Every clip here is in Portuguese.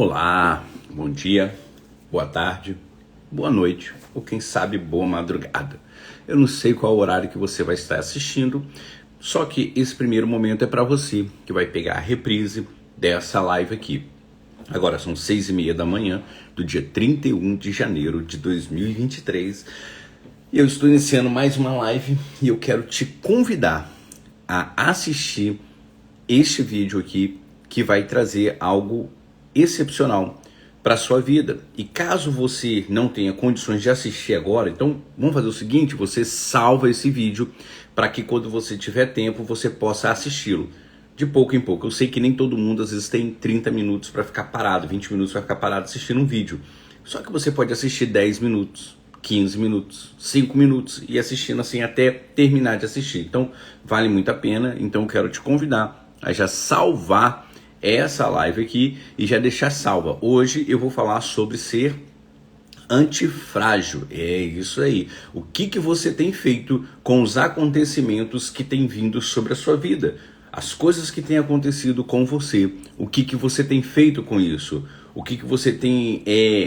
Olá, bom dia, boa tarde, boa noite ou quem sabe boa madrugada. Eu não sei qual horário que você vai estar assistindo, só que esse primeiro momento é para você que vai pegar a reprise dessa live aqui. Agora são 6h30 da manhã do dia 31 de janeiro de 2023 e eu estou iniciando mais uma live e eu quero te convidar a assistir este vídeo aqui que vai trazer algo excepcional para a sua vida. E caso você não tenha condições de assistir agora, então vamos fazer o seguinte, você salva esse vídeo para que quando você tiver tempo você possa assisti-lo de pouco em pouco. Eu sei que nem todo mundo às vezes tem 30 minutos para ficar parado, 20 minutos para ficar parado assistindo um vídeo. Só que você pode assistir 10 minutos, 15 minutos, 5 minutos e assistindo assim até terminar de assistir. Então vale muito a pena, então eu quero te convidar a já salvar essa live aqui e já deixar salva. Hoje eu vou falar sobre ser antifrágil. É isso aí. O que você tem feito com os acontecimentos que têm vindo sobre a sua vida? As coisas que têm acontecido com você. O que você tem feito com isso? O que você tem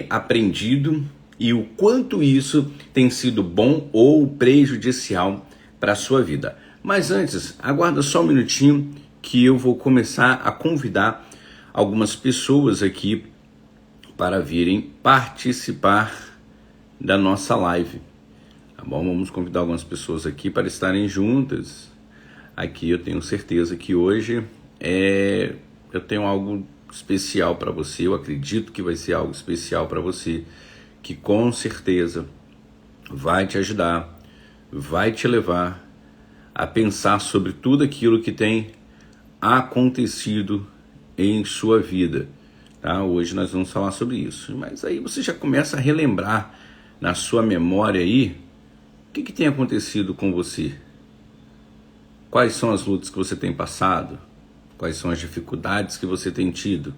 aprendido e o quanto isso tem sido bom ou prejudicial para a sua vida. Mas antes, aguarda só um minutinho que eu vou começar a convidar algumas pessoas aqui para virem participar da nossa live. Tá bom? Vamos convidar algumas pessoas aqui para estarem juntas. Aqui eu tenho certeza que hoje eu tenho algo especial para você. Eu acredito que vai ser algo especial para você, que com certeza vai te ajudar, vai te levar a pensar sobre tudo aquilo que tem acontecido em sua vida, tá? Hoje nós vamos falar sobre isso, mas aí você já começa a relembrar na sua memória aí o que tem acontecido com você, quais são as lutas que você tem passado, quais são as dificuldades que você tem tido,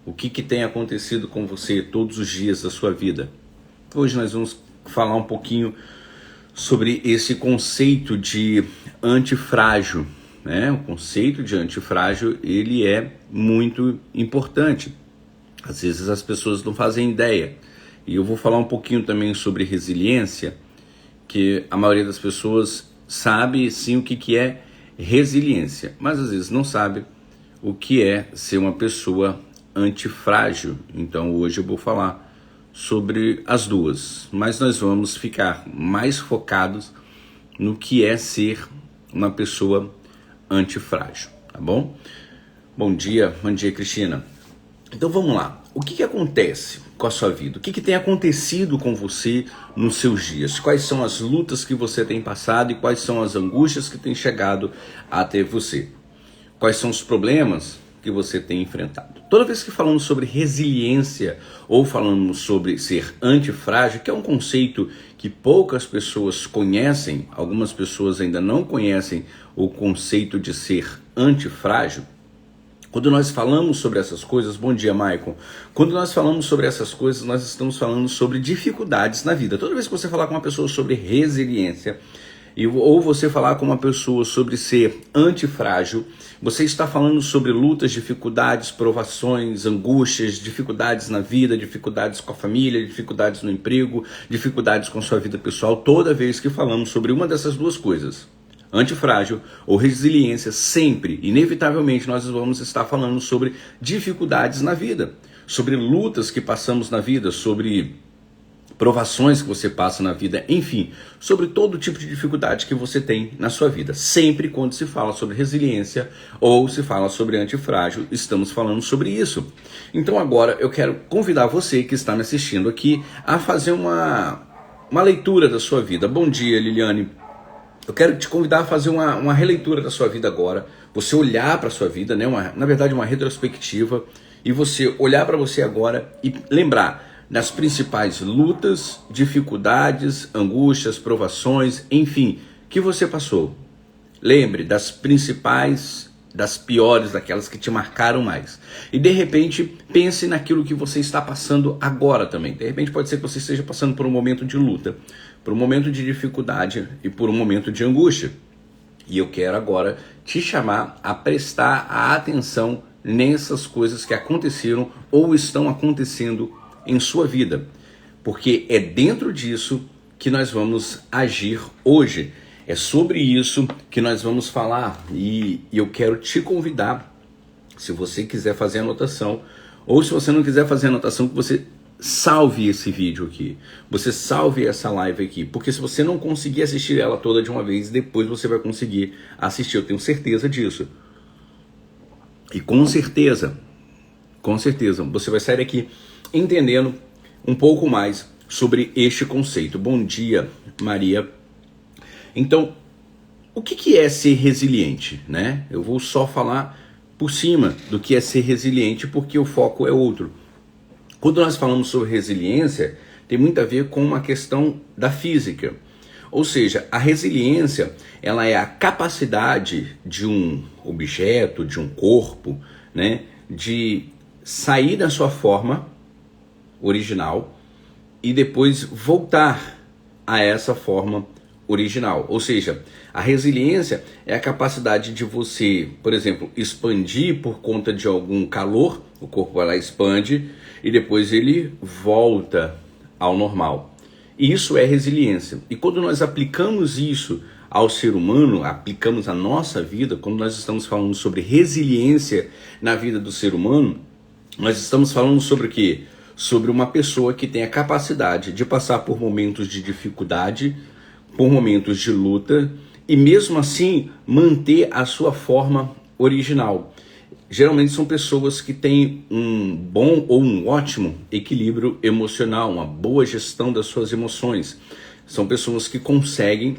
o que tem acontecido com você todos os dias da sua vida. Hoje nós vamos falar um pouquinho sobre esse conceito de antifrágil. O conceito de antifrágil, ele é muito importante. Às vezes as pessoas não fazem ideia. E eu vou falar um pouquinho também sobre resiliência, que a maioria das pessoas sabe sim o que é resiliência, mas às vezes não sabe o que é ser uma pessoa antifrágil. Então hoje eu vou falar sobre as duas, mas nós vamos ficar mais focados no que é ser uma pessoa antifrágil, tá bom? Bom dia Cristina. Então vamos lá, o que acontece com a sua vida? O que tem acontecido com você nos seus dias? Quais são as lutas que você tem passado e quais são as angústias que têm chegado até você? Quais são os problemas que você tem enfrentado? Toda vez que falamos sobre resiliência ou falamos sobre ser antifrágil, que é um conceito que poucas pessoas conhecem, algumas pessoas ainda não conhecem o conceito de ser antifrágil. Quando nós falamos sobre essas coisas, bom dia, Maicon. Quando nós falamos sobre essas coisas, nós estamos falando sobre dificuldades na vida. Toda vez que você falar com uma pessoa sobre resiliência, ou você falar com uma pessoa sobre ser antifrágil, você está falando sobre lutas, dificuldades, provações, angústias, dificuldades na vida, dificuldades com a família, dificuldades no emprego, dificuldades com sua vida pessoal. Toda vez que falamos sobre uma dessas duas coisas, antifrágil ou resiliência, sempre, inevitavelmente, nós vamos estar falando sobre dificuldades na vida, sobre lutas que passamos na vida, sobre provações que você passa na vida, enfim, sobre todo tipo de dificuldade que você tem na sua vida. Sempre quando se fala sobre resiliência ou se fala sobre antifrágil, estamos falando sobre isso. Então agora eu quero convidar você que está me assistindo aqui a fazer uma leitura da sua vida. Bom dia, Liliane. Eu quero te convidar a fazer uma releitura da sua vida agora, você olhar para a sua vida, na verdade uma retrospectiva, e você olhar para você agora e lembrar das principais lutas, dificuldades, angústias, provações, enfim, que você passou. Lembre das principais, das piores, daquelas que te marcaram mais. E de repente, pense naquilo que você está passando agora também. De repente pode ser que você esteja passando por um momento de luta, por um momento de dificuldade e por um momento de angústia. E eu quero agora te chamar a prestar a atenção nessas coisas que aconteceram ou estão acontecendo em sua vida, porque é dentro disso que nós vamos agir hoje. É sobre isso que nós vamos falar e eu quero te convidar, se você quiser fazer anotação, ou se você não quiser fazer anotação, que você salve esse vídeo aqui, você salve essa live aqui, porque se você não conseguir assistir ela toda de uma vez, depois você vai conseguir assistir, eu tenho certeza disso. E com certeza, você vai sair daqui entendendo um pouco mais sobre este conceito. Bom dia, Maria. Então, o que é ser resiliente, né? Eu vou só falar por cima do que é ser resiliente, porque o foco é outro. Quando nós falamos sobre resiliência, tem muito a ver com uma questão da física. Ou seja, a resiliência, ela é a capacidade de um objeto, de um corpo, né, de sair da sua forma original e depois voltar a essa forma original. Ou seja, a resiliência é a capacidade de você, por exemplo, expandir por conta de algum calor, o corpo vai lá e expande e depois ele volta ao normal. Isso é resiliência. E quando nós aplicamos isso ao ser humano, aplicamos a nossa vida, quando nós estamos falando sobre resiliência na vida do ser humano, nós estamos falando sobre o quê? Sobre uma pessoa que tem a capacidade de passar por momentos de dificuldade, por momentos de luta e mesmo assim manter a sua forma original. Geralmente são pessoas que têm um bom ou um ótimo equilíbrio emocional, uma boa gestão das suas emoções. São pessoas que conseguem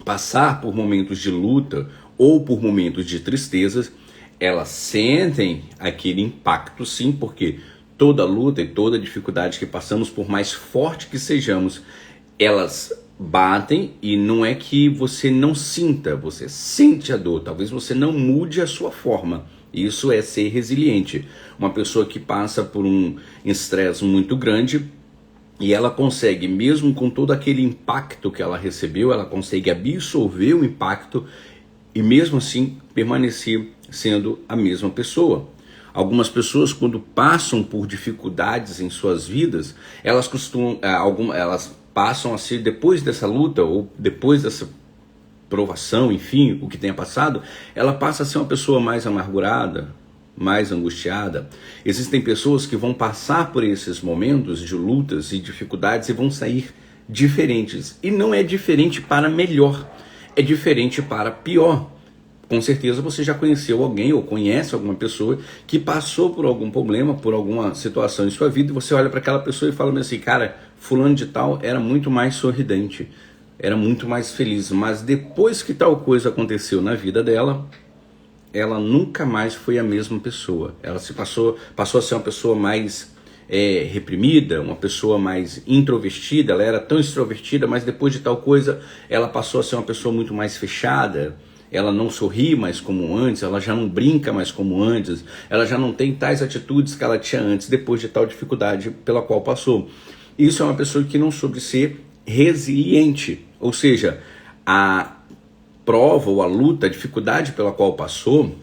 passar por momentos de luta ou por momentos de tristezas. Elas sentem aquele impacto, sim, porque toda luta e toda dificuldade que passamos, por mais forte que sejamos, elas batem e não é que você não sinta, você sente a dor, talvez você não mude a sua forma. Isso é ser resiliente. Uma pessoa que passa por um estresse muito grande e ela consegue, mesmo com todo aquele impacto que ela recebeu, ela consegue absorver o impacto e mesmo assim permanecer sendo a mesma pessoa. Algumas pessoas, quando passam por dificuldades em suas vidas, elas passam a ser, depois dessa luta ou depois dessa provação, enfim, o que tenha passado, ela passa a ser uma pessoa mais amargurada, mais angustiada. Existem pessoas que vão passar por esses momentos de lutas e dificuldades e vão sair diferentes. E não é diferente para melhor, é diferente para pior. Com certeza você já conheceu alguém ou conhece alguma pessoa que passou por algum problema, por alguma situação em sua vida, e você olha para aquela pessoa e fala assim, cara, fulano de tal era muito mais sorridente, era muito mais feliz, mas depois que tal coisa aconteceu na vida dela, ela nunca mais foi a mesma pessoa. Ela passou a ser uma pessoa mais reprimida, uma pessoa mais introvertida. Ela era tão extrovertida, mas depois de tal coisa, ela passou a ser uma pessoa muito mais fechada. Ela não sorri mais como antes, ela já não brinca mais como antes, ela já não tem tais atitudes que ela tinha antes, depois de tal dificuldade pela qual passou. Isso é uma pessoa que não soube ser resiliente, ou seja, a prova ou a luta, a dificuldade pela qual passou,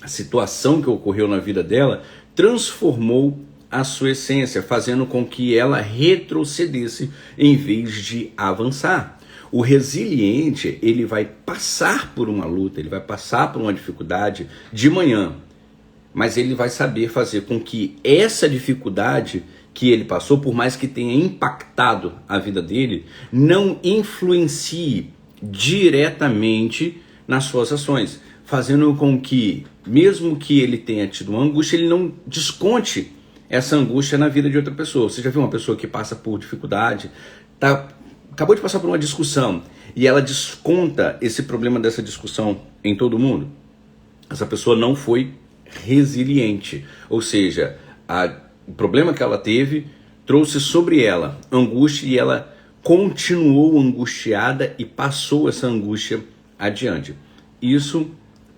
a situação que ocorreu na vida dela, transformou a sua essência, fazendo com que ela retrocedesse em vez de avançar. O resiliente, ele vai passar por uma luta, ele vai passar por uma dificuldade de manhã, mas ele vai saber fazer com que essa dificuldade que ele passou, por mais que tenha impactado a vida dele, não influencie diretamente nas suas ações, fazendo com que, mesmo que ele tenha tido uma angústia, ele não desconte essa angústia na vida de outra pessoa. Você já viu uma pessoa que passa por dificuldade, acabou de passar por uma discussão e ela desconta esse problema dessa discussão em todo mundo? Essa pessoa não foi resiliente, ou seja, o problema que ela teve trouxe sobre ela angústia e ela continuou angustiada e passou essa angústia adiante. Isso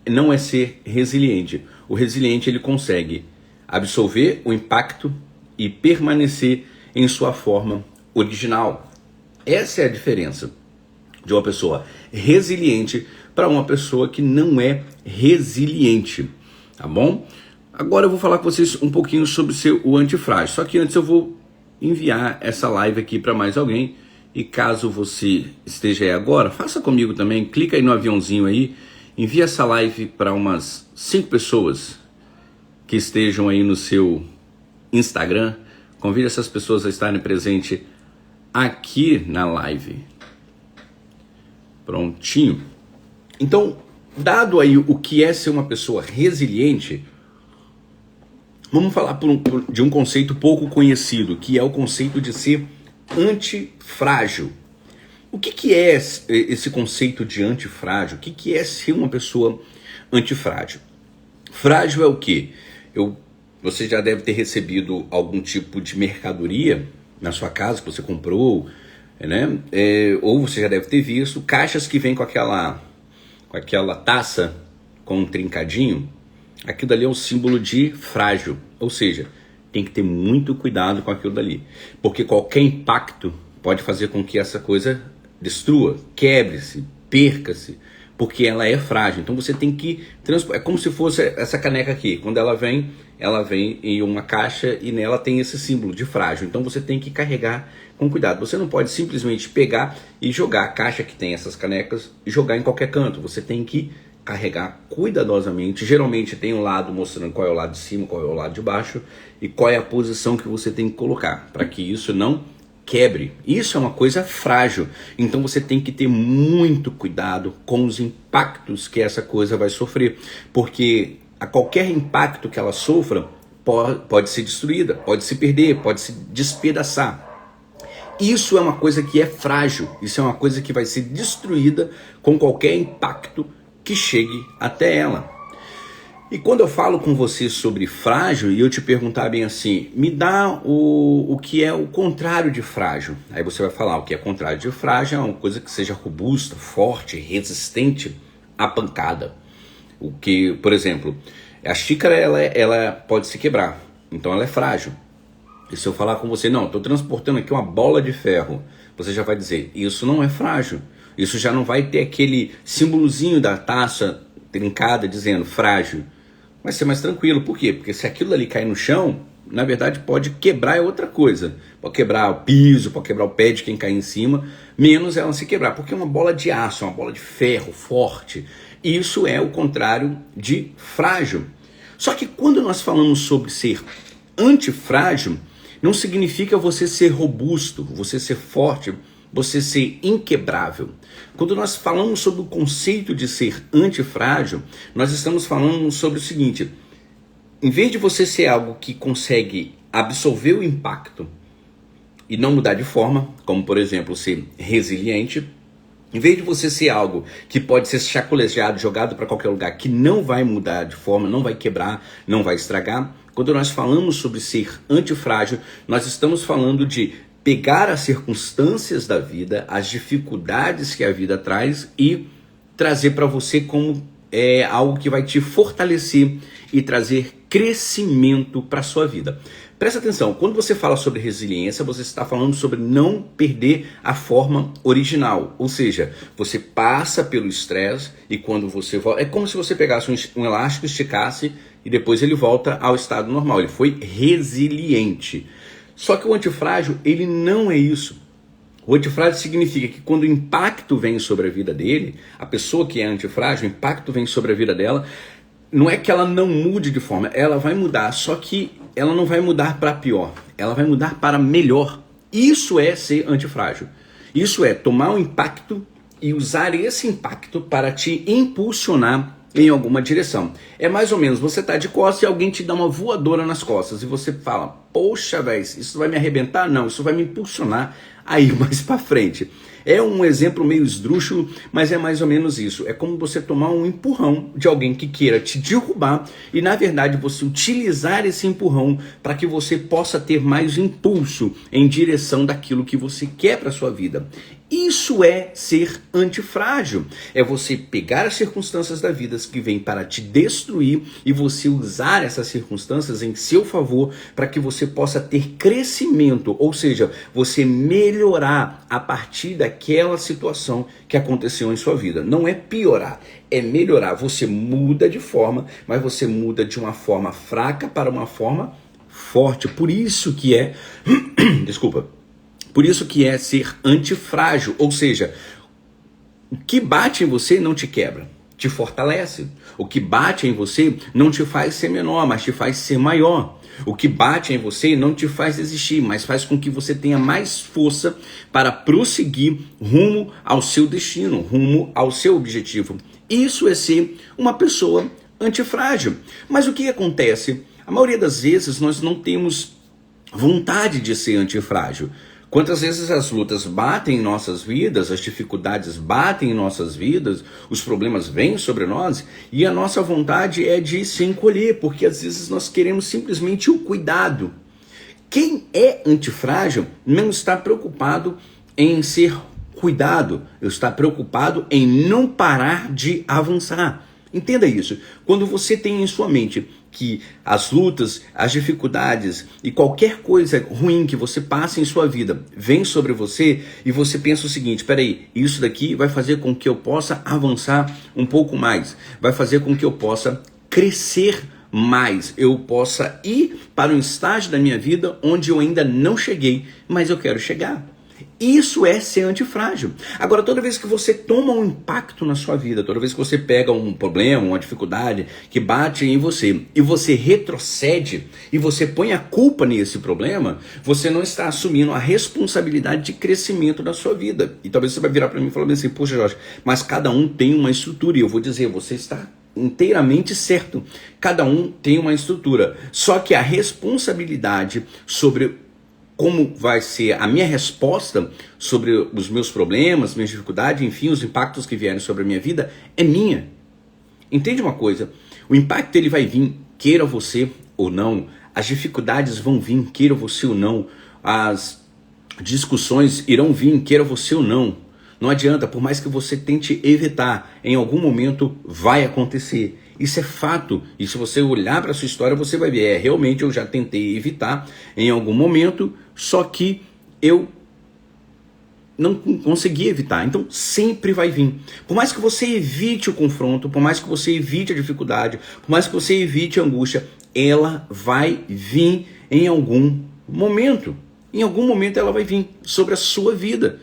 não é ser resiliente. O resiliente, ele consegue absorver o impacto e permanecer em sua forma original. Essa é a diferença de uma pessoa resiliente para uma pessoa que não é resiliente, tá bom? Agora eu vou falar com vocês um pouquinho sobre o antifrágil. Só que antes eu vou enviar essa live aqui para mais alguém. E caso você esteja aí agora, faça comigo também. Clica aí no aviãozinho aí. Envia essa live para umas 5 pessoas que estejam aí no seu Instagram. Convide essas pessoas a estarem presentes aqui na live. Prontinho. Então, dado aí o que é ser uma pessoa resiliente, vamos falar de um conceito pouco conhecido, que é o conceito de ser antifrágil. O que é esse conceito de antifrágil? O que é ser uma pessoa antifrágil? Frágil é o quê? Você já deve ter recebido algum tipo de mercadoria na sua casa que você comprou, né? Ou você já deve ter visto caixas que vêm com aquela taça com um trincadinho. Aquilo dali é o símbolo de frágil, ou seja, tem que ter muito cuidado com aquilo dali, porque qualquer impacto pode fazer com que essa coisa destrua, quebre-se, perca-se, porque ela é frágil. Então você tem que é como se fosse essa caneca aqui. Quando ela vem em uma caixa e nela tem esse símbolo de frágil. Então você tem que carregar com cuidado. Você não pode simplesmente pegar e jogar a caixa que tem essas canecas e jogar em qualquer canto. Você tem que carregar cuidadosamente. Geralmente tem um lado mostrando qual é o lado de cima, qual é o lado de baixo e qual é a posição que você tem que colocar para que isso não quebre. Isso é uma coisa frágil. Então você tem que ter muito cuidado com os impactos que essa coisa vai sofrer, porque a qualquer impacto que ela sofra pode ser destruída, pode se perder, pode se despedaçar. Isso é uma coisa que é frágil. Isso é uma coisa que vai ser destruída com qualquer impacto que chegue até ela. E quando eu falo com você sobre frágil e eu te perguntar bem assim, me dá o que é o contrário de frágil. Aí você vai falar, o que é contrário de frágil é uma coisa que seja robusta, forte, resistente à pancada. O que, por exemplo, a xícara ela pode se quebrar, então ela é frágil. E se eu falar com você, não, estou transportando aqui uma bola de ferro, você já vai dizer, isso não é frágil. Isso já não vai ter aquele símbolozinho da taça trincada dizendo frágil. Vai ser mais tranquilo. Por quê? Porque se aquilo ali cair no chão, na verdade pode quebrar outra coisa. Pode quebrar o piso, pode quebrar o pé de quem cair em cima, menos ela se quebrar. Porque é uma bola de aço, uma bola de ferro forte. Isso é o contrário de frágil. Só que quando nós falamos sobre ser antifrágil, não significa você ser robusto, você ser forte, você ser inquebrável. Quando nós falamos sobre o conceito de ser antifrágil, nós estamos falando sobre o seguinte: em vez de você ser algo que consegue absorver o impacto e não mudar de forma, como por exemplo ser resiliente, em vez de você ser algo que pode ser chacoalhado, jogado para qualquer lugar, que não vai mudar de forma, não vai quebrar, não vai estragar, quando nós falamos sobre ser antifrágil, nós estamos falando de pegar as circunstâncias da vida, as dificuldades que a vida traz e trazer para você como algo que vai te fortalecer e trazer crescimento para a sua vida. Presta atenção, quando você fala sobre resiliência, você está falando sobre não perder a forma original. Ou seja, você passa pelo estresse e quando você volta... É como se você pegasse um elástico, esticasse e depois ele volta ao estado normal. Ele foi resiliente. Só que o antifrágil, ele não é isso. O antifrágil significa que quando o impacto vem sobre a vida dele, a pessoa que é antifrágil, o impacto vem sobre a vida dela, não é que ela não mude de forma, ela vai mudar, só que ela não vai mudar para pior, ela vai mudar para melhor. Isso é ser antifrágil. Isso é tomar um impacto e usar esse impacto para te impulsionar em alguma direção. É mais ou menos, você tá de costas e alguém te dá uma voadora nas costas e você fala, poxa, velho, isso vai me arrebentar? Não, isso vai me impulsionar a ir mais para frente. É um exemplo meio esdrúxulo, mas é mais ou menos isso. É como você tomar um empurrão de alguém que queira te derrubar e, na verdade, você utilizar esse empurrão para que você possa ter mais impulso em direção daquilo que você quer para sua vida. Isso é ser antifrágil. É você pegar as circunstâncias da vida que vêm para te destruir e você usar essas circunstâncias em seu favor para que você possa ter crescimento, ou seja, você melhorar a partir daquela situação que aconteceu em sua vida. Não é piorar, é melhorar. Você muda de forma, mas você muda de uma forma fraca para uma forma forte. Por isso que é desculpa. Por isso que é ser antifrágil, ou seja, o que bate em você não te quebra, te fortalece. O que bate em você não te faz ser menor, mas te faz ser maior. O que bate em você não te faz desistir, mas faz com que você tenha mais força para prosseguir rumo ao seu destino, rumo ao seu objetivo. Isso é ser uma pessoa antifrágil. Mas o que acontece? A maioria das vezes nós não temos vontade de ser antifrágil. Quantas vezes as lutas batem em nossas vidas, as dificuldades batem em nossas vidas, os problemas vêm sobre nós e a nossa vontade é de se encolher, porque às vezes nós queremos simplesmente o cuidado. Quem é antifrágil não está preocupado em ser cuidado, está preocupado em não parar de avançar. Entenda isso. Quando você tem em sua mente que as lutas, as dificuldades e qualquer coisa ruim que você passe em sua vida vem sobre você e você pensa o seguinte, peraí, isso daqui vai fazer com que eu possa avançar um pouco mais, vai fazer com que eu possa crescer mais, eu possa ir para um estágio da minha vida onde eu ainda não cheguei, mas eu quero chegar. Isso é ser antifrágil. Agora, toda vez que você toma um impacto na sua vida, toda vez que você pega um problema, uma dificuldade que bate em você e você retrocede e você põe a culpa nesse problema, você não está assumindo a responsabilidade de crescimento da sua vida. E talvez você vai virar para mim e falar assim, poxa Jorge, mas cada um tem uma estrutura. E eu vou dizer, você está inteiramente certo. Cada um tem uma estrutura. Só que a responsabilidade sobre como vai ser a minha resposta sobre os meus problemas, minhas dificuldades, enfim, os impactos que vierem sobre a minha vida, é minha. Entende uma coisa? O impacto ele vai vir, queira você ou não, as dificuldades vão vir, queira você ou não, as discussões irão vir, queira você ou não. Não adianta, por mais que você tente evitar, em algum momento vai acontecer. Isso é fato. E se você olhar para a sua história, você vai ver, realmente eu já tentei evitar em algum momento, só que eu não consegui evitar. Então sempre vai vir. Por mais que você evite o confronto, por mais que você evite a dificuldade, por mais que você evite a angústia, ela vai vir em algum momento. Em algum momento ela vai vir sobre a sua vida.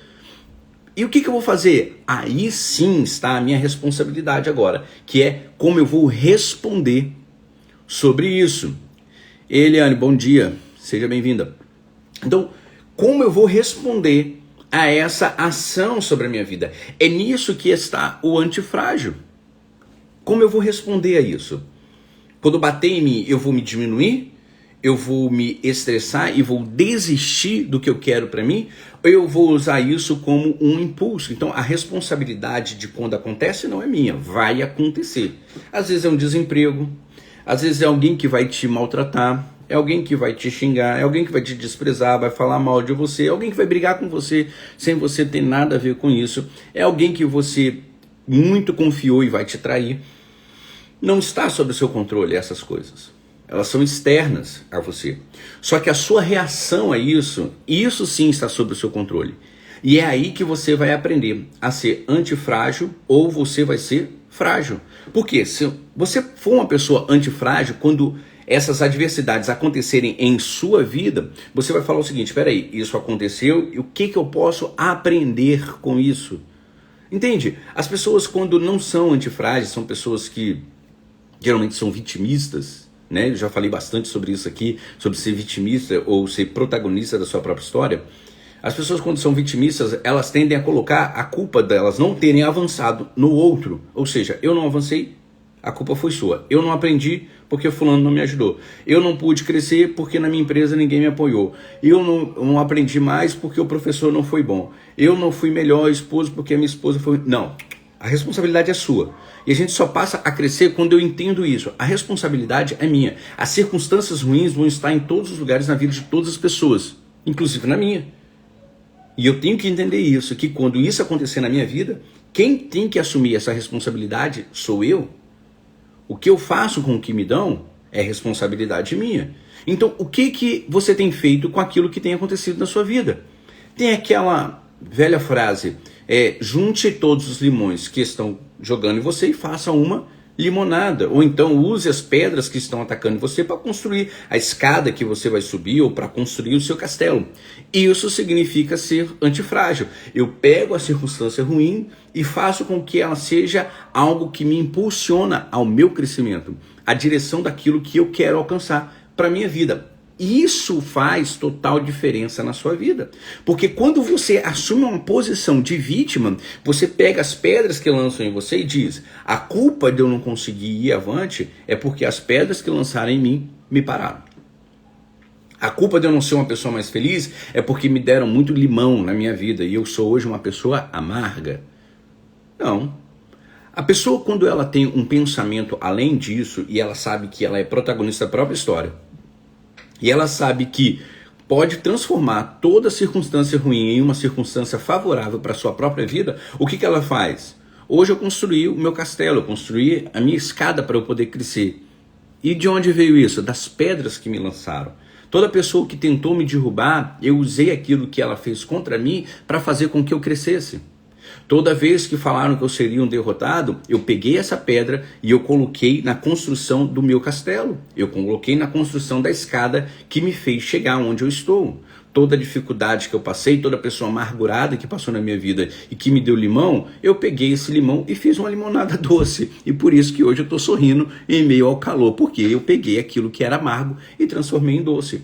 E o que eu vou fazer? Aí sim está a minha responsabilidade agora, que é como eu vou responder sobre isso. Eliane, bom dia, seja bem-vinda. Então, como eu vou responder a essa ação sobre a minha vida? É nisso que está o antifrágil. Como eu vou responder a isso? Quando bater em mim, eu vou me diminuir? Eu vou me estressar e vou desistir do que eu quero para mim? Ou eu vou usar isso como um impulso? Então a responsabilidade de quando acontece não é minha, vai acontecer. Às vezes é um desemprego, às vezes é alguém que vai te maltratar, é alguém que vai te xingar, é alguém que vai te desprezar, vai falar mal de você, é alguém que vai brigar com você sem você ter nada a ver com isso, é alguém que você muito confiou e vai te trair. Não está sob o seu controle essas coisas. Elas são externas a você. Só que a sua reação a isso sim está sob o seu controle. E é aí que você vai aprender a ser antifrágil ou você vai ser frágil. Porque se você for uma pessoa antifrágil, quando essas adversidades acontecerem em sua vida, você vai falar o seguinte, espera aí, isso aconteceu e o que eu posso aprender com isso? Entende? As pessoas quando não são antifrágeis, são pessoas que geralmente são vitimistas, né? Eu já falei bastante sobre isso aqui, sobre ser vitimista ou ser protagonista da sua própria história. As pessoas quando são vitimistas, elas tendem a colocar a culpa delas não terem avançado no outro. Ou seja, eu não avancei, a culpa foi sua. Eu não aprendi porque fulano não me ajudou. Eu não pude crescer porque na minha empresa ninguém me apoiou. Eu não aprendi mais porque o professor não foi bom. Eu não fui melhor esposo porque a minha esposa foi... Não, a responsabilidade é sua. E a gente só passa a crescer quando eu entendo isso. A responsabilidade é minha. As circunstâncias ruins vão estar em todos os lugares na vida de todas as pessoas, inclusive na minha. E eu tenho que entender isso, que quando isso acontecer na minha vida, quem tem que assumir essa responsabilidade sou eu. O que eu faço com o que me dão é responsabilidade minha. Então, o que você tem feito com aquilo que tem acontecido na sua vida? Tem aquela velha frase, junte todos os limões que estão jogando em você e faça uma limonada. Ou então use as pedras que estão atacando você para construir a escada que você vai subir ou para construir o seu castelo. Isso significa ser antifrágil. Eu pego a circunstância ruim e faço com que ela seja algo que me impulsiona ao meu crescimento, a direção daquilo que eu quero alcançar para a minha vida. Isso faz total diferença na sua vida. Porque quando você assume uma posição de vítima, você pega as pedras que lançam em você e diz: a culpa de eu não conseguir ir avante é porque as pedras que lançaram em mim me pararam. A culpa de eu não ser uma pessoa mais feliz é porque me deram muito limão na minha vida e eu sou hoje uma pessoa amarga. Não. A pessoa, quando ela tem um pensamento além disso e ela sabe que ela é protagonista da própria história, e ela sabe que pode transformar toda circunstância ruim em uma circunstância favorável para a sua própria vida, o que ela faz? Hoje eu construí o meu castelo, eu construí a minha escada para eu poder crescer. E de onde veio isso? Das pedras que me lançaram. Toda pessoa que tentou me derrubar, eu usei aquilo que ela fez contra mim para fazer com que eu crescesse. Toda vez que falaram que eu seria um derrotado, eu peguei essa pedra e eu coloquei na construção do meu castelo. Eu coloquei na construção da escada que me fez chegar onde eu estou. Toda dificuldade que eu passei, toda pessoa amargurada que passou na minha vida e que me deu limão, eu peguei esse limão e fiz uma limonada doce. E por isso que hoje eu estou sorrindo em meio ao calor, porque eu peguei aquilo que era amargo e transformei em doce.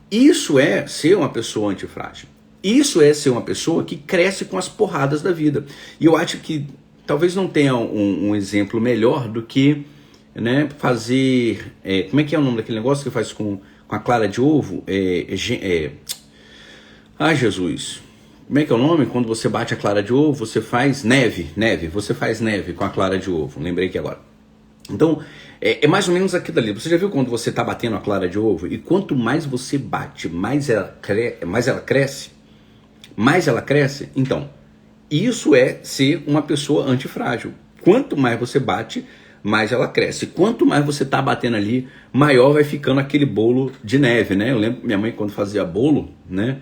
Isso é ser uma pessoa antifrágil. Isso é ser uma pessoa que cresce com as porradas da vida. E eu acho que talvez não tenha um exemplo melhor do que, né, fazer... como é que é o nome daquele negócio que faz com a clara de ovo? Ai, Jesus. Como é que é o nome? Quando você bate a clara de ovo, você faz neve. Você faz neve com a clara de ovo. Lembrei aqui agora. Então, é mais ou menos aquilo ali. Você já viu quando você está batendo a clara de ovo? E quanto mais você bate, mais ela cresce? Mais ela cresce? Então, isso é ser uma pessoa antifrágil. Quanto mais você bate, mais ela cresce. Quanto mais você tá batendo ali, maior vai ficando aquele bolo de neve, né? Eu lembro minha mãe quando fazia bolo, né?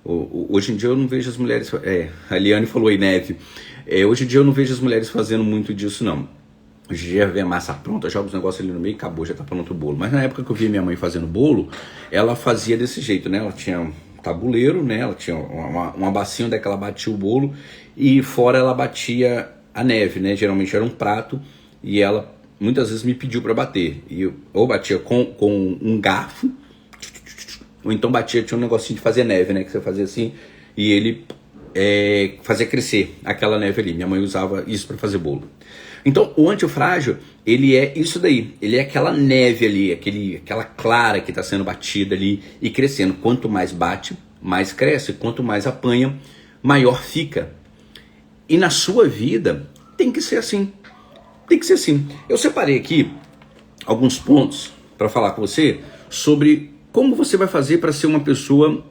Hoje em dia eu não vejo as mulheres... a Eliane falou aí, neve. Hoje em dia eu não vejo as mulheres fazendo muito disso, não. Hoje em dia vem a massa pronta, joga os negócios ali no meio e acabou, já tá pronto o bolo. Mas na época que eu vi minha mãe fazendo bolo, ela fazia desse jeito, né? Ela tinha tabuleiro, né? Ela tinha uma bacia onde é que ela batia o bolo e fora ela batia a neve, né? Geralmente era um prato e ela muitas vezes me pediu para bater. E eu ou batia com um garfo, ou então batia, tinha um negocinho de fazer neve, né? Que você fazia assim e ele fazia crescer aquela neve ali. Minha mãe usava isso para fazer bolo. Então, o antifrágil, ele é isso daí. Ele é aquela neve ali, aquela clara que está sendo batida ali e crescendo. Quanto mais bate, mais cresce. Quanto mais apanha, maior fica. E na sua vida, tem que ser assim. Tem que ser assim. Eu separei aqui alguns pontos para falar com você sobre como você vai fazer para ser uma pessoa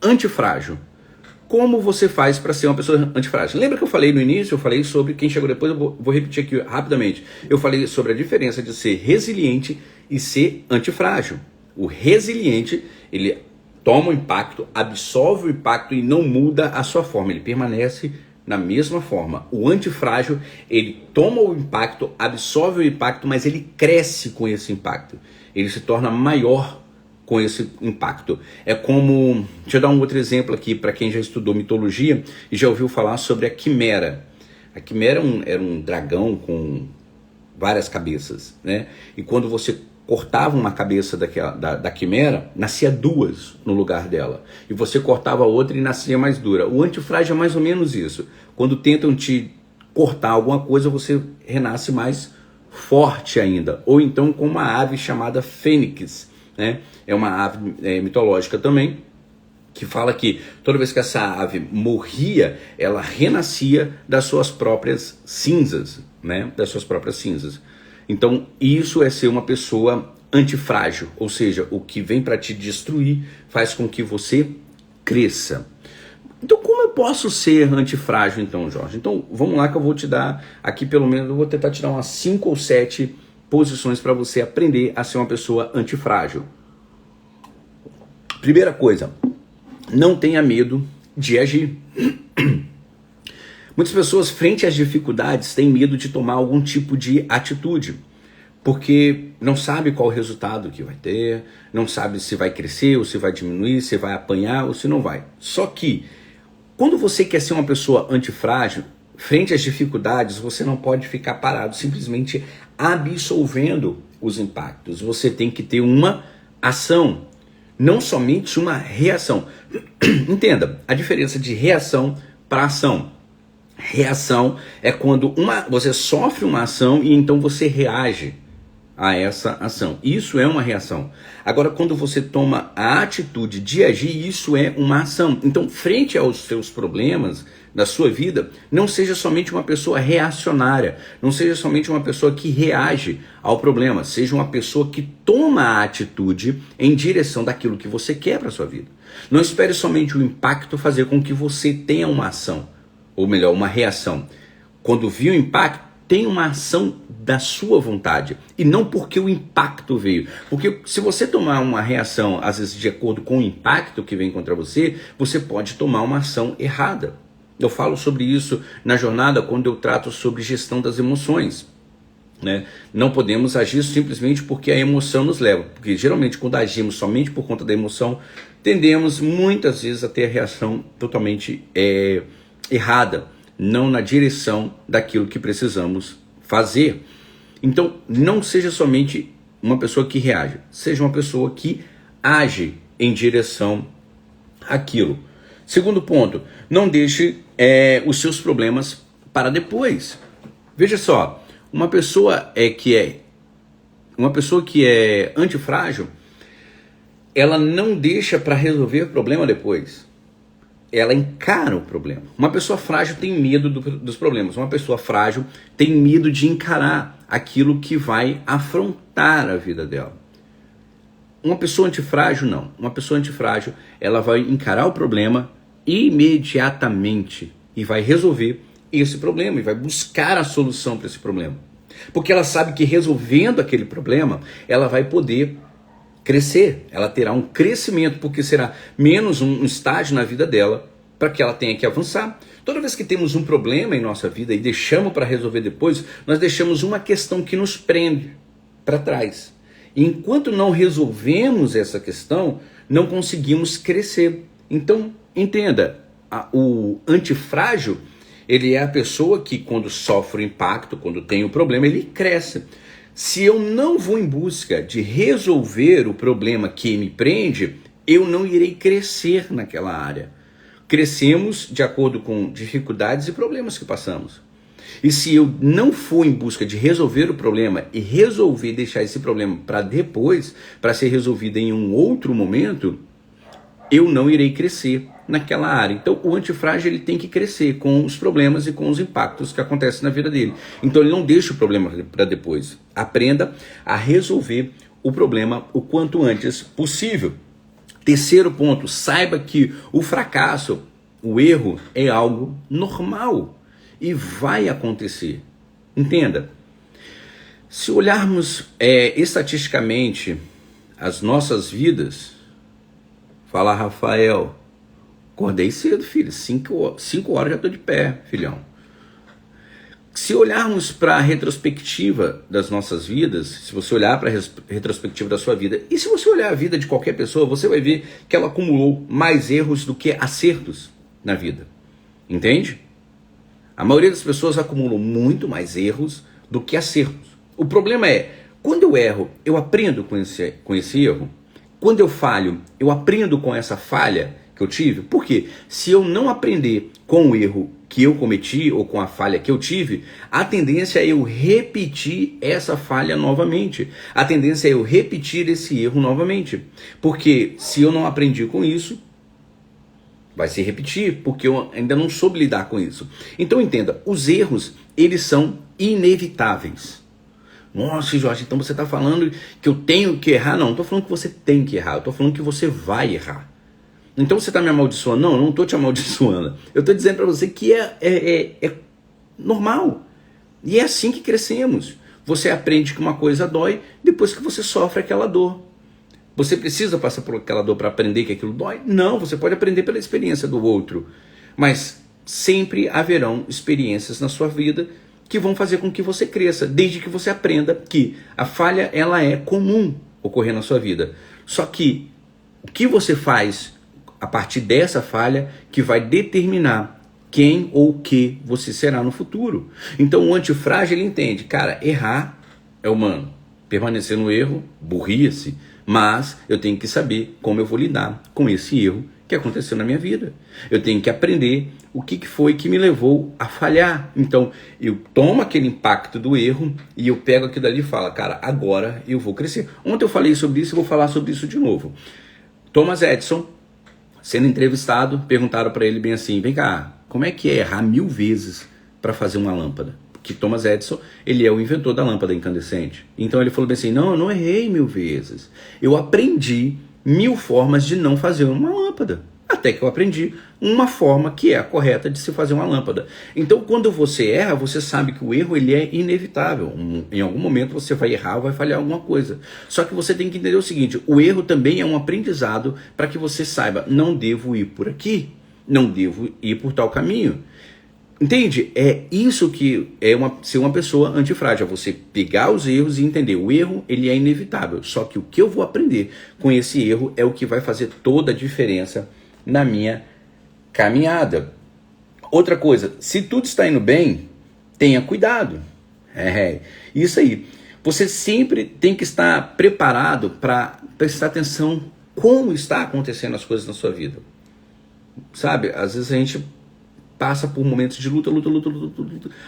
antifrágil. Como você faz para ser uma pessoa antifrágil? Lembra que eu falei no início, eu falei sobre, quem chegou depois, eu vou repetir aqui rapidamente. Eu falei sobre a diferença de ser resiliente e ser antifrágil. O resiliente, ele toma o impacto, absorve o impacto e não muda a sua forma, ele permanece na mesma forma. O antifrágil, ele toma o impacto, absorve o impacto, mas ele cresce com esse impacto. Ele se torna maior com esse impacto. É como, deixa eu dar um outro exemplo aqui para quem já estudou mitologia e já ouviu falar sobre a quimera. A quimera era um dragão com várias cabeças, né? E quando você cortava uma cabeça da quimera, nascia duas no lugar dela. E você cortava outra e nascia mais dura. O antifrágil é mais ou menos isso. Quando tentam te cortar alguma coisa, você renasce mais forte ainda. Ou então com uma ave chamada fênix, né? É uma ave mitológica também, que fala que toda vez que essa ave morria, ela renascia das suas próprias cinzas, né? Das suas próprias cinzas. Então, isso é ser uma pessoa antifrágil, ou seja, o que vem para te destruir faz com que você cresça. posso ser antifrágil então, Jorge? Então, vamos lá que eu vou te dar aqui, pelo menos, eu vou tentar te dar umas 5 ou 7 posições para você aprender a ser uma pessoa antifrágil. Primeira coisa, não tenha medo de agir. Muitas pessoas, frente às dificuldades, têm medo de tomar algum tipo de atitude, porque não sabe qual o resultado que vai ter, não sabe se vai crescer ou se vai diminuir, se vai apanhar ou se não vai. Só que, quando você quer ser uma pessoa antifrágil, frente às dificuldades, você não pode ficar parado simplesmente absorvendo os impactos. Você tem que ter uma ação, não somente uma reação. Entenda a diferença de reação para ação. Reação é quando você sofre uma ação e então você reage a essa ação. Isso é uma reação. Agora, quando você toma a atitude de agir, isso é uma ação. Então, frente aos seus problemas da sua vida, não seja somente uma pessoa reacionária, não seja somente uma pessoa que reage ao problema, seja uma pessoa que toma a atitude em direção daquilo que você quer para a sua vida. Não espere somente o impacto fazer com que você tenha uma ação, ou melhor, uma reação. Quando viu o impacto, tem uma ação da sua vontade, e não porque o impacto veio. Porque se você tomar uma reação, às vezes de acordo com o impacto que vem contra você, você pode tomar uma ação errada. Eu falo sobre isso na jornada quando eu trato sobre gestão das emoções. Né? Não podemos agir simplesmente porque a emoção nos leva, porque geralmente quando agimos somente por conta da emoção, tendemos muitas vezes a ter a reação totalmente errada, não na direção daquilo que precisamos fazer. Então, não seja somente uma pessoa que reage, seja uma pessoa que age em direção àquilo. Segundo ponto, não deixe os seus problemas para depois. Veja só, uma pessoa que é antifrágil, ela não deixa para resolver o problema depois. Ela encara o problema. Uma pessoa frágil tem medo dos problemas. Uma pessoa frágil tem medo de encarar aquilo que vai afrontar a vida dela. Uma pessoa antifrágil, não. Uma pessoa antifrágil, ela vai encarar o problema imediatamente e vai resolver esse problema e vai buscar a solução para esse problema. Porque ela sabe que resolvendo aquele problema, ela vai poder crescer, ela terá um crescimento, porque será menos um estágio na vida dela para que ela tenha que avançar. Toda vez que temos um problema em nossa vida e deixamos para resolver depois, nós deixamos uma questão que nos prende para trás. E enquanto não resolvemos essa questão, não conseguimos crescer. Então, entenda, o antifrágil, ele é a pessoa que quando sofre o impacto, quando tem o problema, ele cresce. Se eu não vou em busca de resolver o problema que me prende, eu não irei crescer naquela área. Crescemos de acordo com dificuldades e problemas que passamos. E se eu não for em busca de resolver o problema e resolver deixar esse problema para depois, para ser resolvido em um outro momento, eu não irei crescer naquela área. Então o antifrágil ele tem que crescer com os problemas e com os impactos que acontecem na vida dele. Então ele não deixa o problema para depois. Aprenda a resolver o problema o quanto antes possível. Terceiro ponto, saiba que o fracasso, o erro é algo normal e vai acontecer. Entenda, se olharmos estatisticamente as nossas vidas, fala Rafael, acordei cedo, filho, 5 horas já estou de pé, filhão. Se olharmos para a retrospectiva das nossas vidas, se você olhar para a retrospectiva da sua vida, e se você olhar a vida de qualquer pessoa, você vai ver que ela acumulou mais erros do que acertos na vida. Entende? A maioria das pessoas acumulam muito mais erros do que acertos. O problema é, quando eu erro, eu aprendo com esse erro. Quando eu falho, eu aprendo com essa falha que eu tive. Por quê? Se eu não aprender com o erro que eu cometi ou com a falha que eu tive, a tendência é eu repetir essa falha novamente. A tendência é eu repetir esse erro novamente. Porque se eu não aprendi com isso, vai se repetir, porque eu ainda não soube lidar com isso. Então entenda, os erros, eles são inevitáveis. Nossa, Jorge, então você está falando que eu tenho que errar? Não estou falando que você tem que errar, eu estou falando que você vai errar. Então você está me amaldiçoando? Não, eu não estou te amaldiçoando. Eu estou dizendo para você que é normal. E é assim que crescemos. Você aprende que uma coisa dói depois que você sofre aquela dor. Você precisa passar por aquela dor para aprender que aquilo dói? Não, você pode aprender pela experiência do outro. Mas sempre haverão experiências na sua vida que vão fazer com que você cresça, desde que você aprenda que a falha ela é comum ocorrer na sua vida. Só que o que você faz a partir dessa falha que vai determinar quem ou o que você será no futuro. Então o antifrágil ele entende, cara, errar é humano, permanecer no erro, burrice, mas eu tenho que saber como eu vou lidar com esse erro que aconteceu na minha vida. Eu tenho que aprender o que foi que me levou a falhar. Então eu tomo aquele impacto do erro e eu pego aquilo dali e falo, cara, agora eu vou crescer. Ontem eu falei sobre isso e vou falar sobre isso de novo. Thomas Edison, sendo entrevistado, perguntaram para ele bem assim, vem cá, como é que é errar 1000 vezes para fazer uma lâmpada? Porque Thomas Edison, ele é o inventor da lâmpada incandescente. Então ele falou bem assim, não, eu não errei 1000 vezes. Eu aprendi 1000 formas de não fazer uma lâmpada. Até que eu aprendi uma forma que é a correta de se fazer uma lâmpada. Então quando você erra, você sabe que o erro ele é inevitável. Em algum momento você vai errar ou vai falhar alguma coisa. Só que você tem que entender o seguinte, o erro também é um aprendizado para que você saiba, não devo ir por aqui, não devo ir por tal caminho. Entende? É isso que é ser uma pessoa antifrágil, é você pegar os erros e entender, o erro ele é inevitável, só que o que eu vou aprender com esse erro é o que vai fazer toda a diferença na minha caminhada. Outra coisa, se tudo está indo bem, tenha cuidado. Isso aí. Você sempre tem que estar preparado para prestar atenção como está acontecendo as coisas na sua vida. Sabe, às vezes a gente passa por momentos de luta.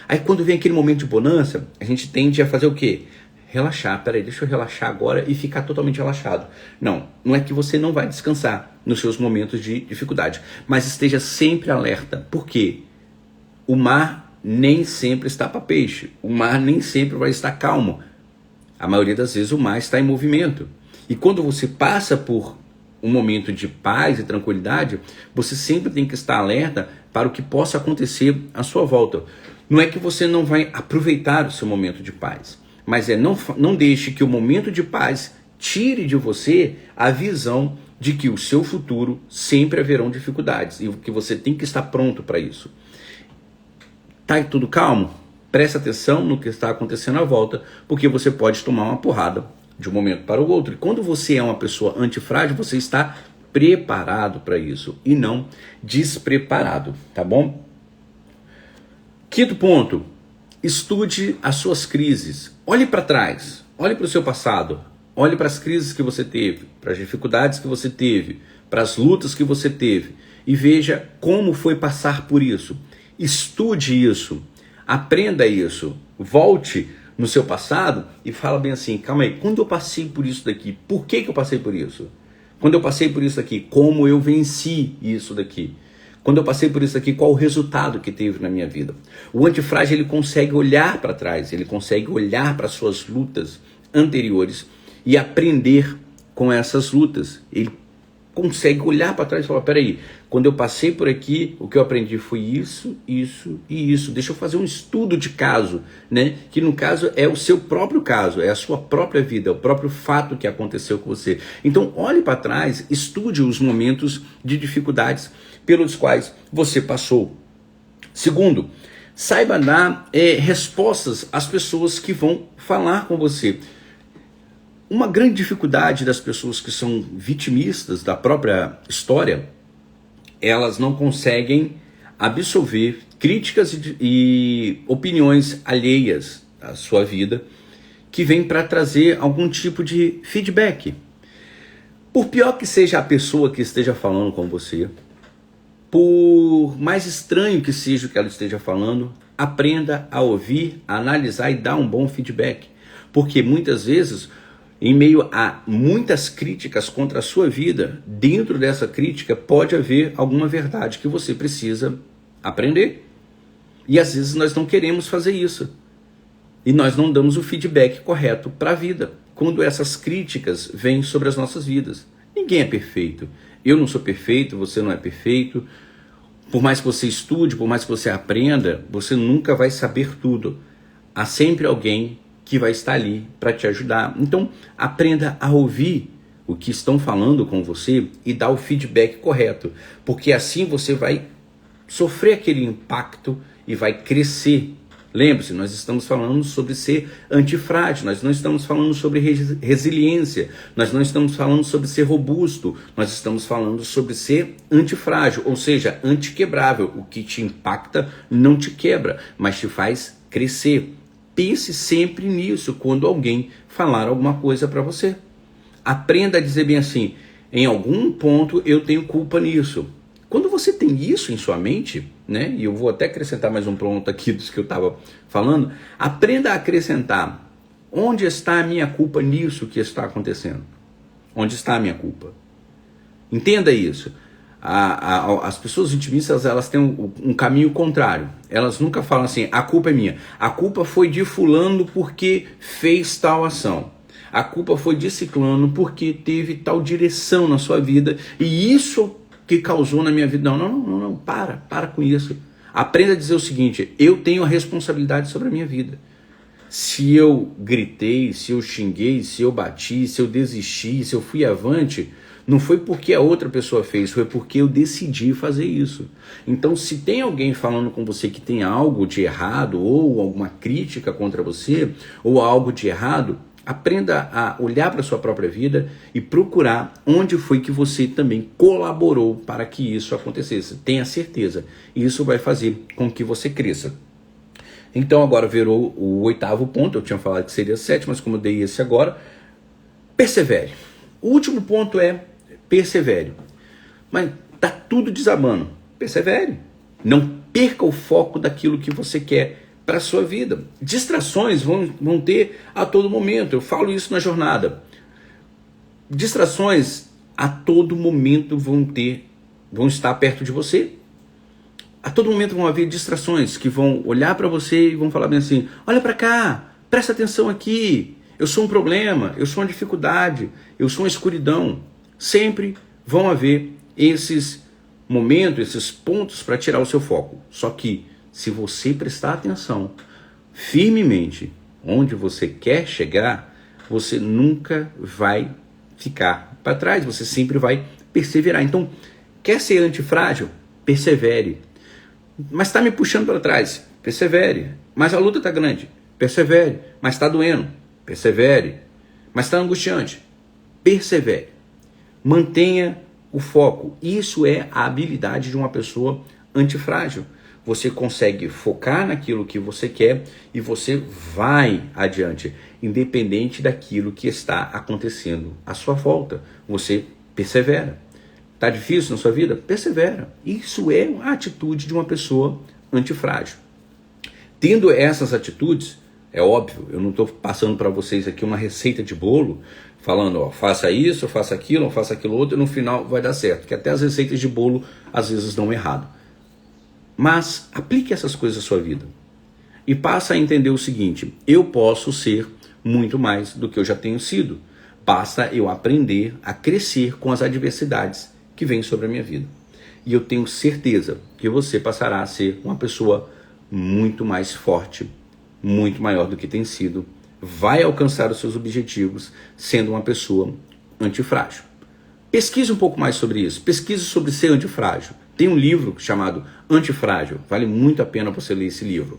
Aí quando vem aquele momento de bonança, a gente tende a fazer o quê? Relaxar. Peraí, deixa eu relaxar agora e ficar totalmente relaxado. Não é que você não vai descansar nos seus momentos de dificuldade, mas esteja sempre alerta. Por quê? O mar nem sempre está para peixe. O mar nem sempre vai estar calmo. A maioria das vezes o mar está em movimento. E quando você passa por um momento de paz e tranquilidade, você sempre tem que estar alerta para o que possa acontecer à sua volta. Não é que você não vai aproveitar o seu momento de paz, mas não deixe que o momento de paz tire de você a visão de que o seu futuro sempre haverão dificuldades e que você tem que estar pronto para isso. Tá tudo calmo? Presta atenção no que está acontecendo à volta, porque você pode tomar uma porrada de um momento para o outro. E quando você é uma pessoa antifrágil, você está preparado para isso e não despreparado, tá bom? Quinto ponto, estude as suas crises. Olhe para trás, olhe para o seu passado, olhe para as crises que você teve, para as dificuldades que você teve, para as lutas que você teve e veja como foi passar por isso. Estude isso, aprenda isso, volte no seu passado e fala bem assim, calma aí, quando eu passei por isso daqui, por que eu passei por isso? Quando eu passei por isso daqui, como eu venci isso daqui? Quando eu passei por isso daqui, qual o resultado que teve na minha vida? O antifrágil, ele consegue olhar para trás, ele consegue olhar para suas lutas anteriores e aprender com essas lutas. Ele consegue olhar para trás e falar, peraí, quando eu passei por aqui, o que eu aprendi foi isso, isso e isso. Deixa eu fazer um estudo de caso, né? Que no caso é o seu próprio caso, é a sua própria vida, é o próprio fato que aconteceu com você. Então olhe para trás, estude os momentos de dificuldades pelos quais você passou. Segundo, saiba dar respostas às pessoas que vão falar com você. Uma grande dificuldade das pessoas que são vitimistas da própria história, elas não conseguem absorver críticas e opiniões alheias à sua vida, que vêm para trazer algum tipo de feedback. Por pior que seja a pessoa que esteja falando com você, por mais estranho que seja o que ela esteja falando, aprenda a ouvir, a analisar e dar um bom feedback. Porque muitas vezes, em meio a muitas críticas contra a sua vida, dentro dessa crítica pode haver alguma verdade que você precisa aprender. E às vezes nós não queremos fazer isso. E nós não damos o feedback correto para a vida, quando essas críticas vêm sobre as nossas vidas. Ninguém é perfeito. Eu não sou perfeito, você não é perfeito. Por mais que você estude, por mais que você aprenda, você nunca vai saber tudo. Há sempre alguém que vai estar ali para te ajudar. Então, aprenda a ouvir o que estão falando com você e dar o feedback correto, porque assim você vai sofrer aquele impacto e vai crescer. Lembre-se, nós estamos falando sobre ser antifrágil, nós não estamos falando sobre resiliência, nós não estamos falando sobre ser robusto, nós estamos falando sobre ser antifrágil, ou seja, antiquebrável. O que te impacta não te quebra, mas te faz crescer. Pense sempre nisso quando alguém falar alguma coisa para você. Aprenda a dizer bem assim, em algum ponto eu tenho culpa nisso. Quando você tem isso em sua mente, né, e eu vou até acrescentar mais um ponto aqui dos que eu estava falando, aprenda a acrescentar, onde está a minha culpa nisso que está acontecendo? Onde está a minha culpa? Entenda isso. As pessoas vitimistas, elas têm um caminho contrário. Elas nunca falam assim, a culpa é minha. A culpa foi de fulano porque fez tal ação. A culpa foi de ciclano porque teve tal direção na sua vida e isso que causou na minha vida. Não, para com isso. Aprenda a dizer o seguinte, eu tenho a responsabilidade sobre a minha vida. Se eu gritei, se eu xinguei, se eu bati, se eu desisti, se eu fui avante, não foi porque a outra pessoa fez, foi porque eu decidi fazer isso. Então, se tem alguém falando com você que tem algo de errado, ou alguma crítica contra você, ou algo de errado, aprenda a olhar para a sua própria vida e procurar onde foi que você também colaborou para que isso acontecesse. Tenha certeza, isso vai fazer com que você cresça. Então agora virou o 8º ponto, eu tinha falado que seria 7, mas como eu dei esse agora, persevere. O último ponto é persevere. Mas tá tudo desabando, persevere. Não perca o foco daquilo que você quer para a sua vida. Distrações vão ter a todo momento, eu falo isso na jornada. Distrações a todo momento vão estar perto de você. A todo momento vão haver distrações que vão olhar para você e vão falar bem assim, olha para cá, presta atenção aqui, eu sou um problema, eu sou uma dificuldade, eu sou uma escuridão. Sempre vão haver esses momentos, esses pontos para tirar o seu foco. Só que se você prestar atenção firmemente onde você quer chegar, você nunca vai ficar para trás, você sempre vai perseverar. Então, quer ser antifrágil? Persevere. Mas está me puxando para trás, persevere. Mas a luta está grande, persevere. Mas está doendo, persevere. Mas está angustiante, persevere. Mantenha o foco. Isso é a habilidade de uma pessoa antifrágil. Você consegue focar naquilo que você quer e você vai adiante, independente daquilo que está acontecendo à sua volta. Você persevera. Está difícil na sua vida? Persevera. Isso é a atitude de uma pessoa antifrágil. Tendo essas atitudes, é óbvio, eu não estou passando para vocês aqui uma receita de bolo, falando, ó, faça isso, faça aquilo outro, e no final vai dar certo, que até as receitas de bolo às vezes dão errado. Mas aplique essas coisas à sua vida e passa a entender o seguinte, eu posso ser muito mais do que eu já tenho sido, basta eu aprender a crescer com as adversidades que vêm sobre a minha vida. E eu tenho certeza que você passará a ser uma pessoa muito mais forte, muito maior do que tem sido, vai alcançar os seus objetivos sendo uma pessoa antifrágil. Pesquise um pouco mais sobre isso, pesquise sobre ser antifrágil. Tem um livro chamado Antifrágil, vale muito a pena você ler esse livro.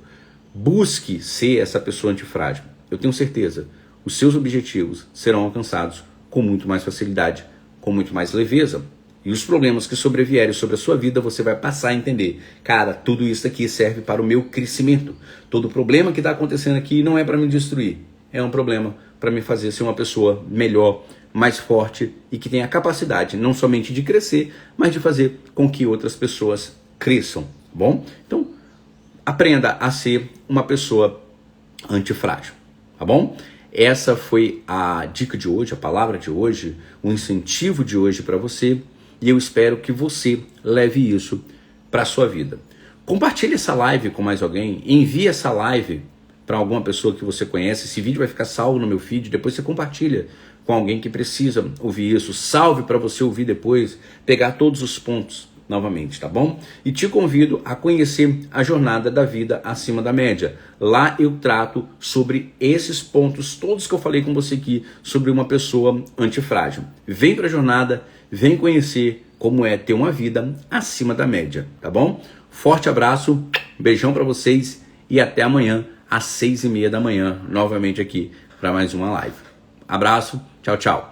Busque ser essa pessoa antifrágil. Eu tenho certeza, os seus objetivos serão alcançados com muito mais facilidade, com muito mais leveza. E os problemas que sobrevierem sobre a sua vida, você vai passar a entender. Cara, tudo isso aqui serve para o meu crescimento. Todo problema que está acontecendo aqui não é para me destruir. É um problema para me fazer ser uma pessoa melhor, mais forte e que tenha a capacidade não somente de crescer, mas de fazer com que outras pessoas cresçam. Bom? Então, aprenda a ser uma pessoa antifrágil. Tá bom? Essa foi a dica de hoje, a palavra de hoje, o incentivo de hoje para você. E eu espero que você leve isso para a sua vida. Compartilhe essa live com mais alguém. Envie essa live para alguma pessoa que você conhece. Esse vídeo vai ficar salvo no meu feed. Depois você compartilha com alguém que precisa ouvir isso. Salve para você ouvir depois, pegar todos os pontos novamente, tá bom? E te convido a conhecer a Jornada da Vida Acima da Média. Lá eu trato sobre esses pontos todos que eu falei com você aqui, sobre uma pessoa antifrágil. Vem para a jornada, vem conhecer como é ter uma vida acima da média, tá bom? Forte abraço, beijão para vocês e até amanhã às 6:30 da manhã, novamente aqui para mais uma live. Abraço, tchau, tchau.